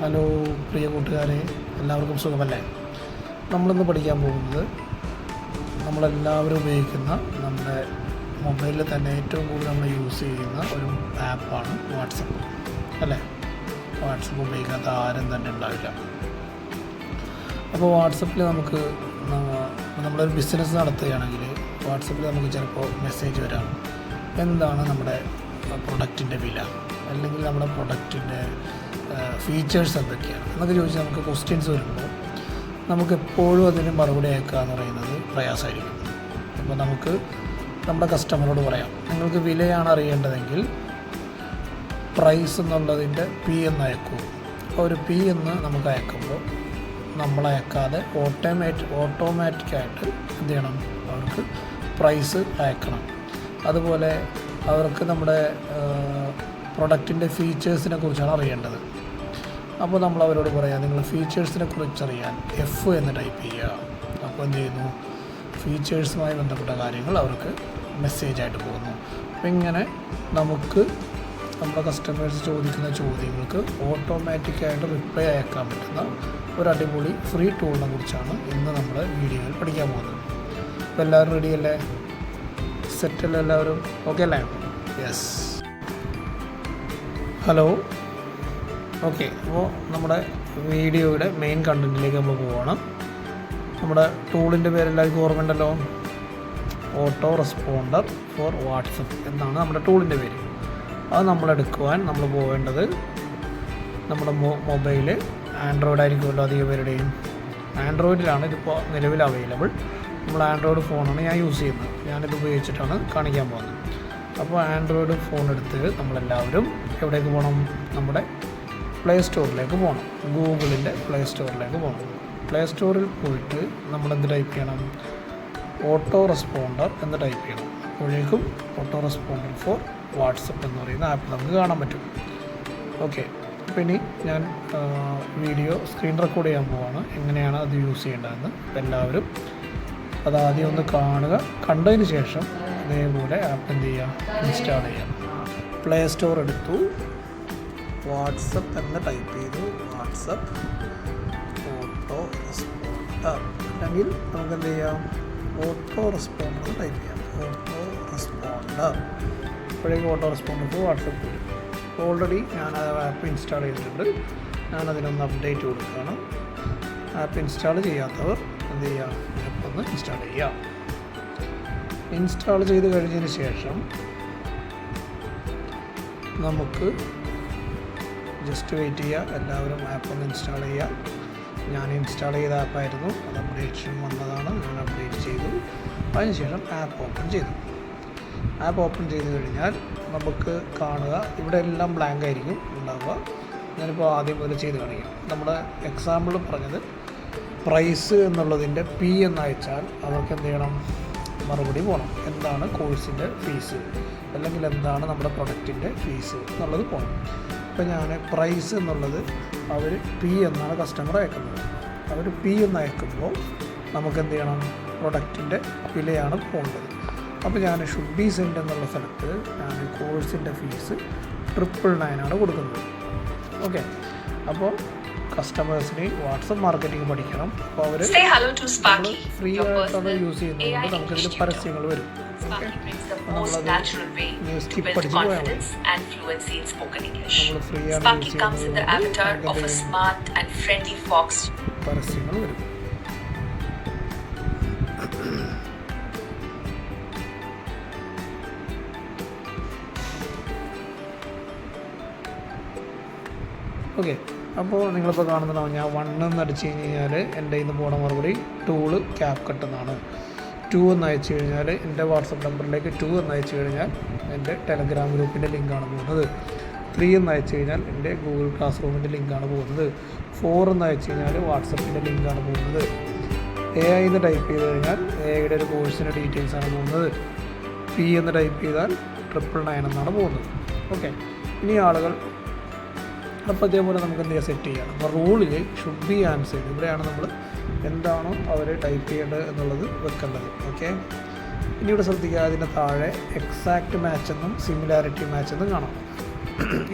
Hello പ്രിയ കൂട്ടുകാരെ, എല്ലാവർക്കും സുഖമല്ലേ? നമ്മളിന്ന് പഠിക്കാൻ പോകുന്നത് നമ്മളെല്ലാവരും ഉപയോഗിക്കുന്ന നമ്മുടെ മൊബൈലിൽ തന്നെ ഏറ്റവും കൂടുതൽ നമ്മൾ യൂസ് ചെയ്യുന്ന ഒരു ആപ്പാണ് വാട്സപ്പ് അല്ലേ. വാട്സപ്പ് ഉപയോഗിക്കാത്ത ആരും തന്നെ ഉണ്ടാവില്ല. അപ്പോൾ വാട്സപ്പിൽ നമുക്ക് നമ്മളൊരു ബിസിനസ് നടത്തുകയാണെങ്കിൽ വാട്സപ്പിൽ നമുക്ക് ചിലപ്പോൾ മെസ്സേജ് വരാം, എന്താണ് നമ്മുടെ പ്രൊഡക്റ്റിൻ്റെ വില, അല്ലെങ്കിൽ നമ്മുടെ പ്രൊഡക്റ്റിൻ്റെ ഫീച്ചേഴ്സ് എന്തൊക്കെയാണ് എന്നൊക്കെ ചോദിച്ചാൽ നമുക്ക് ക്വസ്റ്റ്യൻസ് വരുമ്പോൾ നമുക്ക് എപ്പോഴും അതിന് മറുപടി അയക്കുക എന്ന് പറയുന്നത് പ്രയാസമായിരിക്കും. അപ്പോൾ നമുക്ക് നമ്മുടെ കസ്റ്റമറോട് പറയാം, നിങ്ങൾക്ക് വിലയാണ് അറിയേണ്ടതെങ്കിൽ പ്രൈസ് എന്നുള്ളതിൻ്റെ പി എന്ന് അയക്കൂ. അപ്പോൾ ഒരു പി എന്ന് നമുക്ക് അയക്കുമ്പോൾ നമ്മളയക്കാതെ ഓട്ടോമാറ്റിക്കായിട്ട് എന്ത് ചെയ്യണം, അവർക്ക് പ്രൈസ് അയക്കണം. അതുപോലെ അവർക്ക് നമ്മുടെ പ്രൊഡക്റ്റിൻ്റെ ഫീച്ചേഴ്സിനെ കുറിച്ചാണ് അറിയേണ്ടത്. അപ്പോൾ നമ്മൾ അവരോട് പറയാം, നിങ്ങൾ ഫീച്ചേഴ്സിനെ കുറിച്ചറിയാൻ എഫ് എന്ന് ടൈപ്പ് ചെയ്യുക. അപ്പോൾ എന്ത് ചെയ്യുന്നു, ഫീച്ചേഴ്സുമായി ബന്ധപ്പെട്ട കാര്യങ്ങൾ അവർക്ക് മെസ്സേജായിട്ട് പോകുന്നു. അപ്പോൾ ഇങ്ങനെ നമുക്ക് നമ്മുടെ കസ്റ്റമേഴ്സ് ചോദിക്കുന്ന ചോദ്യങ്ങൾക്ക് ഓട്ടോമാറ്റിക്കായിട്ട് റിപ്ലൈ അയക്കാൻ പറ്റുന്ന ഒരു അടിപൊളി ഫ്രീ ടൂളിനെ കുറിച്ചാണ് ഇന്ന് നമ്മൾ വീഡിയോയിൽ പഠിക്കാൻ പോകുന്നത്. അപ്പോൾ എല്ലാവരും റെഡിയല്ലേ? സെറ്റല്ലേ എല്ലാവരും? ഓക്കെ അല്ലേ? യെസ്. ഹലോ. ഓക്കെ, അപ്പോൾ നമ്മുടെ വീഡിയോയുടെ മെയിൻ കണ്ടൻറ്റിലേക്ക് നമ്മൾ പോവുകയാണ്. നമ്മുടെ ടൂളിൻ്റെ പേരെല്ലാവർക്കും ഓർമ്മയുണ്ടല്ലോ, ഓട്ടോ റെസ്പോണ്ടർ ഫോർ വാട്സപ്പ് എന്നാണ് നമ്മുടെ ടൂളിൻ്റെ പേര്. അത് നമ്മളെടുക്കുവാൻ നമ്മൾ പോവേണ്ടത് നമ്മുടെ മൊബൈൽ ആൻഡ്രോയിഡ് ആയിരിക്കുമല്ലോ അധികം പേരുടെയും. ആൻഡ്രോയിഡിലാണ് ഇതിപ്പോൾ നിലവിൽ അവൈലബിൾ. നമ്മൾ ആൻഡ്രോയിഡ് ഫോണാണ് ഞാൻ യൂസ് ചെയ്യുന്നത്. ഞാനിത് ഉപയോഗിച്ചിട്ടാണ് കാണിക്കാൻ പോകുന്നത്. അപ്പോൾ ആൻഡ്രോയിഡ് ഫോൺ എടുത്ത് നമ്മളെല്ലാവരും എവിടേക്ക് പോകണം? നമ്മുടെ പ്ലേ സ്റ്റോറിലേക്ക് പോകണം. ഗൂഗിളിൻ്റെ പ്ലേ സ്റ്റോറിലേക്ക് പോകണം. പ്ലേ സ്റ്റോറിൽ പോയിട്ട് നമ്മളെന്ത് ടൈപ്പ് ചെയ്യണം? ഓട്ടോ റെസ്പോണ്ടർ എന്ന് ടൈപ്പ് ചെയ്യണം. അപ്പോഴേക്കും ഓട്ടോ റെസ്പോണ്ടർ ഫോർ വാട്സപ്പ് എന്ന് പറയുന്ന ആപ്പ് നമുക്ക് കാണാൻ പറ്റും. ഓക്കെ, അപ്പോൾ ഇനി ഞാൻ വീഡിയോ സ്ക്രീൻ റെക്കോർഡ് ചെയ്യാൻ പോവാണ്, എങ്ങനെയാണ് അത് യൂസ് ചെയ്യേണ്ടതെന്ന്. എല്ലാവരും അതാദ്യം ഒന്ന് കാണുക. കണ്ടതിന് ശേഷം അതേപോലെ ആപ്പ് എന്ത് ചെയ്യുക, ഇൻസ്റ്റാൾ ചെയ്യാം. പ്ലേ സ്റ്റോർ എടുത്തു, വാട്സപ്പ് എന്ന് ടൈപ്പ് ചെയ്തു. വാട്സപ്പ് ഓട്ടോ റെസ്പോണ്ടർ, അല്ലെങ്കിൽ നമുക്ക് എന്ത് ചെയ്യാം, ഓട്ടോ റെസ്പോണ്ടർ ടൈപ്പ് ചെയ്യാം. ഓട്ടോ റെസ്പോണ്ടർ, അപ്പോഴേക്കും ഓട്ടോ റെസ്പോണ്ടർ ഫോർ വാട്സപ്പ് വരും. ഓൾറെഡി ഞാൻ ആ ആപ്പ് ഇൻസ്റ്റാൾ ചെയ്തിട്ടുണ്ട്. ഞാനതിനൊന്ന് അപ്ഡേറ്റ് കൊടുക്കുകയാണ്. ആപ്പ് ഇൻസ്റ്റാൾ ചെയ്യാത്തവർ എന്ത് ചെയ്യുക, ആപ്പ് ഒന്ന് ഇൻസ്റ്റാൾ ചെയ്യുക. ഇൻസ്റ്റാൾ ചെയ്ത് കഴിഞ്ഞതിന് ശേഷം നമുക്ക് ജസ്റ്റ് വെയിറ്റ് ചെയ്യുക. എല്ലാവരും ആപ്പ് ഒന്ന് ഇൻസ്റ്റാൾ ചെയ്യുക. ഞാൻ ഇൻസ്റ്റാൾ ചെയ്ത ആപ്പായിരുന്നു, അത് അപ്ഡേഷൻ വന്നതാണ്, ഞാൻ അപ്ഡേറ്റ് ചെയ്തു. അതിനുശേഷം ആപ്പ് ഓപ്പൺ ചെയ്തു. ആപ്പ് ഓപ്പൺ ചെയ്ത് കഴിഞ്ഞാൽ നമുക്ക് കാണുക, ഇവിടെ എല്ലാം ബ്ലാങ്ക് ആയിരിക്കും ഉണ്ടാവുക. ഞാനിപ്പോൾ ആദ്യം മുതൽ ചെയ്ത് കാണിക്കാം. നമ്മുടെ എക്സാമ്പിൾ പറഞ്ഞത് പ്രൈസ് എന്നുള്ളതിൻ്റെ പി എന്ന് അയച്ചാൽ അവർക്ക് എന്ത് ചെയ്യണം, മറുപടി പോകണം. എന്താണ് കോഴ്സിൻ്റെ ഫീസ്, അല്ലെങ്കിൽ എന്താണ് നമ്മുടെ പ്രൊഡക്റ്റിൻ്റെ ഫീസ് എന്നുള്ളത് പോകണം. ഇപ്പോൾ ഞാൻ പ്രൈസ് എന്നുള്ളത് അവർ പി എന്നാണ് കസ്റ്റമർ അയക്കുന്നത്. അവർ പി എന്ന് അയക്കുമ്പോൾ നമുക്ക് എന്ത് ചെയ്യണം, പ്രൊഡക്റ്റിൻ്റെ വിലയാണ് പോകേണ്ടത്. അപ്പോൾ ഞാൻ ഷുഡ് ബി സെൻഡ് എന്നുള്ള സ്ഥലത്ത് ഞാൻ കോഴ്സിൻ്റെ ഫീസ് 999 കൊടുക്കുന്നത്. ഓക്കെ, അപ്പോൾ കസ്റ്റമേഴ്സിന് വാട്സപ്പ് മാർക്കറ്റിംഗ് പഠിക്കണം. അപ്പോൾ അവർ ഫ്രീ ആയിട്ടാണ് യൂസ് ചെയ്യുന്നതുകൊണ്ട് നമുക്കിതിൽ പരസ്യങ്ങൾ വരും. ഓക്കെ, നമ്മളത് സ്കിപ്പ് അടിച്ച് പോയാൽ മതി. നമ്മൾ ഫ്രീ ആണ് യൂസ് ചെയ്യുന്നത്, പരസ്യങ്ങൾ വരും. ഓക്കെ, അപ്പോൾ നിങ്ങളിപ്പോൾ കാണുന്നുണ്ടാവും, ഞാൻ 1 എന്ന് അടിച്ച് കഴിഞ്ഞാൽ എൻ്റെ ഇന്ന് പോണ മറുപടി ടൂള് ക്യാപ് കട്ട് എന്നാണ്. 2 എന്ന് അയച്ചു കഴിഞ്ഞാൽ എൻ്റെ വാട്സപ്പ് നമ്പറിലേക്ക് 2 എന്ന് അയച്ചു കഴിഞ്ഞാൽ എൻ്റെ ടെലഗ്രാം ഗ്രൂപ്പിൻ്റെ ലിങ്കാണ് പോകുന്നത്. 3 എന്ന് അയച്ചു കഴിഞ്ഞാൽ എൻ്റെ ഗൂഗിൾ ക്ലാസ് റൂമിൻ്റെ ലിങ്കാണ് പോകുന്നത്. 4 എന്ന് അയച്ചു കഴിഞ്ഞാൽ വാട്സപ്പിൻ്റെ ലിങ്കാണ് പോകുന്നത്. AI എന്ന് ടൈപ്പ് ചെയ്ത് കഴിഞ്ഞാൽ AIയുടെ ഒരു കോഴ്സിൻ്റെ ഡീറ്റെയിൽസാണ് പോകുന്നത്. P എന്ന് ടൈപ്പ് ചെയ്താൽ 999 എന്നാണ് പോകുന്നത്. ഓക്കെ, ഇനി ആളുകൾ അപ്പോൾ അതേപോലെ നമുക്ക് എന്ത് ചെയ്യാം, സെറ്റ് ചെയ്യണം. അപ്പോൾ റൂളിൽ ഷുഡ് ബി ആൻസർ, ഇവിടെയാണ് നമ്മൾ എന്താണോ അവർ ടൈപ്പ് ചെയ്യേണ്ടത് എന്നുള്ളത് വെക്കേണ്ടത്. ഓക്കെ, ഇനി ഇവിടെ ശ്രദ്ധിക്കുക, അതിൻ്റെ താഴെ എക്സാക്റ്റ് മാച്ച് എന്നും സിമിലാരിറ്റി മാച്ച് എന്നും കാണാം.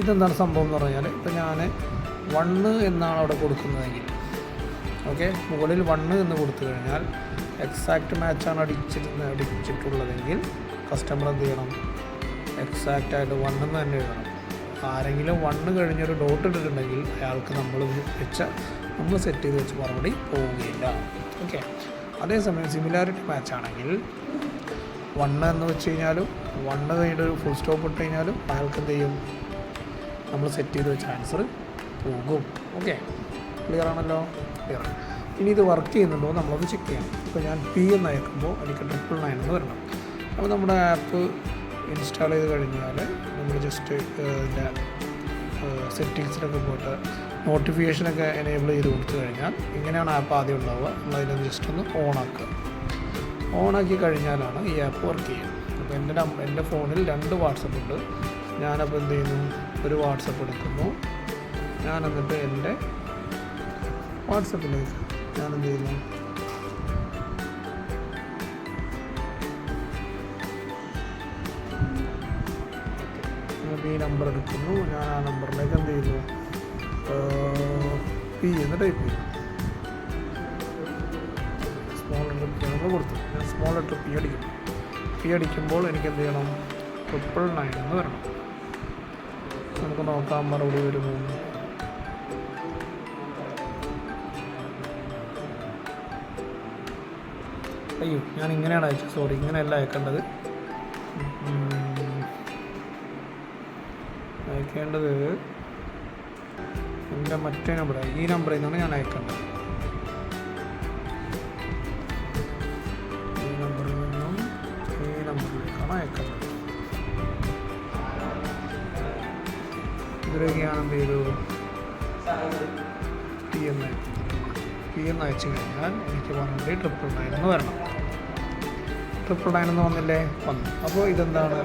ഇതെന്താണ് സംഭവം എന്ന് പറഞ്ഞാൽ, ഇപ്പോൾ ഞാൻ 1 എന്നാണ് അവിടെ കൊടുക്കുന്നതെങ്കിൽ, ഓക്കെ, മുകളിൽ 1 എന്ന് കൊടുത്തു കഴിഞ്ഞാൽ എക്സാക്റ്റ് മാച്ചാണ് അടിച്ചിട്ടുള്ളതെങ്കിൽ കസ്റ്റമർ എന്ത് ചെയ്യണം? എക്സാക്റ്റായിട്ട് 1 എന്ന് തന്നെ എഴുതണം. ആരെങ്കിലും 1 കഴിഞ്ഞൊരു ഡോട്ട് ഇട്ടിട്ടുണ്ടെങ്കിൽ അയാൾക്ക് നമ്മൾ സെറ്റ് ചെയ്ത് വെച്ച് മറുപടി പോവുകയില്ല. ഓക്കെ. അതേസമയം സിമിലാരിറ്റി മാച്ച് ആണെങ്കിൽ 1 എന്ന് വെച്ച് കഴിഞ്ഞാലും 1 കഴിഞ്ഞിട്ട് ഒരു ഫുൾ സ്റ്റോപ്പ് ഇട്ട് കഴിഞ്ഞാലും അയാൾക്ക് എന്ത് ചെയ്യും? നമ്മൾ സെറ്റ് ചെയ്ത് വെച്ച ആൻസർ പോകും. ഓക്കെ, ക്ലിയർ ആണല്ലോ? ക്ലിയർ ആണ്. ഇനി ഇത് വർക്ക് ചെയ്യുന്നുണ്ടോ നമ്മളത് ചെക്ക് ചെയ്യണം. ഇപ്പോൾ ഞാൻ P എന്ന് അയക്കുമ്പോൾ എനിക്ക് 999 എന്ന് വരണം. അപ്പോൾ നമ്മുടെ ആപ്പ് ഇൻസ്റ്റാൾ ചെയ്ത് കഴിഞ്ഞാൽ നമ്മൾ ജസ്റ്റ് ഇതിൻ്റെ സെറ്റിങ്സിലൊക്കെ പോയിട്ട് നോട്ടിഫിക്കേഷനൊക്കെ എനേബിൾ ചെയ്ത് കൊടുത്തു കഴിഞ്ഞാൽ ഇങ്ങനെയാണ് ആപ്പ് ആദ്യം ഉണ്ടാവുക. നമ്മളതിനൊന്ന് ജസ്റ്റ് ഒന്ന് ഓണാക്കി കഴിഞ്ഞാലാണ് ഈ ആപ്പ് വർക്ക് ചെയ്യുക. അപ്പോൾ എൻ്റെ ഫോണിൽ 2 വാട്സപ്പ് ഉണ്ട്. ഞാനപ്പോൾ എന്ത് ചെയ്യുന്നു? ഒരു വാട്സപ്പ് എടുക്കുന്നു. ഞാൻ എന്നിട്ട് എൻ്റെ വാട്സപ്പിലേക്ക് ഞാൻ എന്ത് ചെയ്യുന്നു? ഈ നമ്പർ എടുക്കുന്നു. ഞാൻ ആ നമ്പറിലേക്ക് എന്ത് ചെയ്യുന്നു? P എന്ന് ടൈപ്പ് ചെയ്യുന്നു. സ്മോൾ ലെറ്റർ P നമ്മൾ കൊടുത്തു. ഞാൻ സ്മോൾ ലെറ്റർ P അടിക്കുന്നു. P അടിക്കുമ്പോൾ എനിക്ക് എന്ത് ചെയ്യണം? 999 എന്ന് വരണം. നമുക്ക് നോക്കാം മറുപടി വരുമോ. അയ്യോ, ഞാൻ ഇങ്ങനെയാണ് അയച്ചത്. സോറി, ഇങ്ങനെയല്ല അയക്കേണ്ടത്. അയക്കേണ്ടത് എൻ്റെ മറ്റേ നമ്പറാണ്. ഈ നമ്പറിൽ നിന്നാണ് ഞാൻ അയക്കേണ്ടത്. ഈ നമ്പറിൽ നിന്നും ഈ നമ്പറിലേക്കാണ് അയക്കേണ്ടത്. ഇതിലേക്കാണ് എന്ത് ചെയ്തു? P എന്ന് അയച്ചു കഴിഞ്ഞാൽ എനിക്ക് മറുപടി 999 എന്ന് വരണം. 999 എന്ന് വന്നില്ലേ? വന്നു. അപ്പോൾ ഇതെന്താണ്?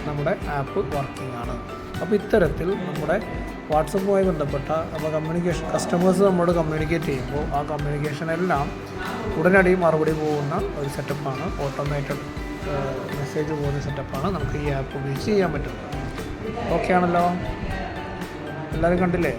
നമ്മുടെ ആപ്പ് വർക്കിംഗ് ആണ്. അപ്പോൾ ഇത്തരത്തിൽ നമ്മുടെ വാട്സപ്പുമായി ബന്ധപ്പെട്ട കസ്റ്റമേഴ്സ് നമ്മളോട് കമ്മ്യൂണിക്കേറ്റ് ചെയ്യുമ്പോൾ ആ കമ്മ്യൂണിക്കേഷനെല്ലാം ഉടനടി മറുപടി പോകുന്ന ഒരു സെറ്റപ്പാണ്. ഓട്ടോമേറ്റഡ് മെസ്സേജ് പോകുന്ന സെറ്റപ്പാണ് നമുക്ക് ഈ ആപ്പ് ഉപയോഗിച്ച് ചെയ്യാൻ പറ്റുന്നത്. ഓക്കെ ആണല്ലോ? എല്ലാവരും കണ്ടില്ലേ?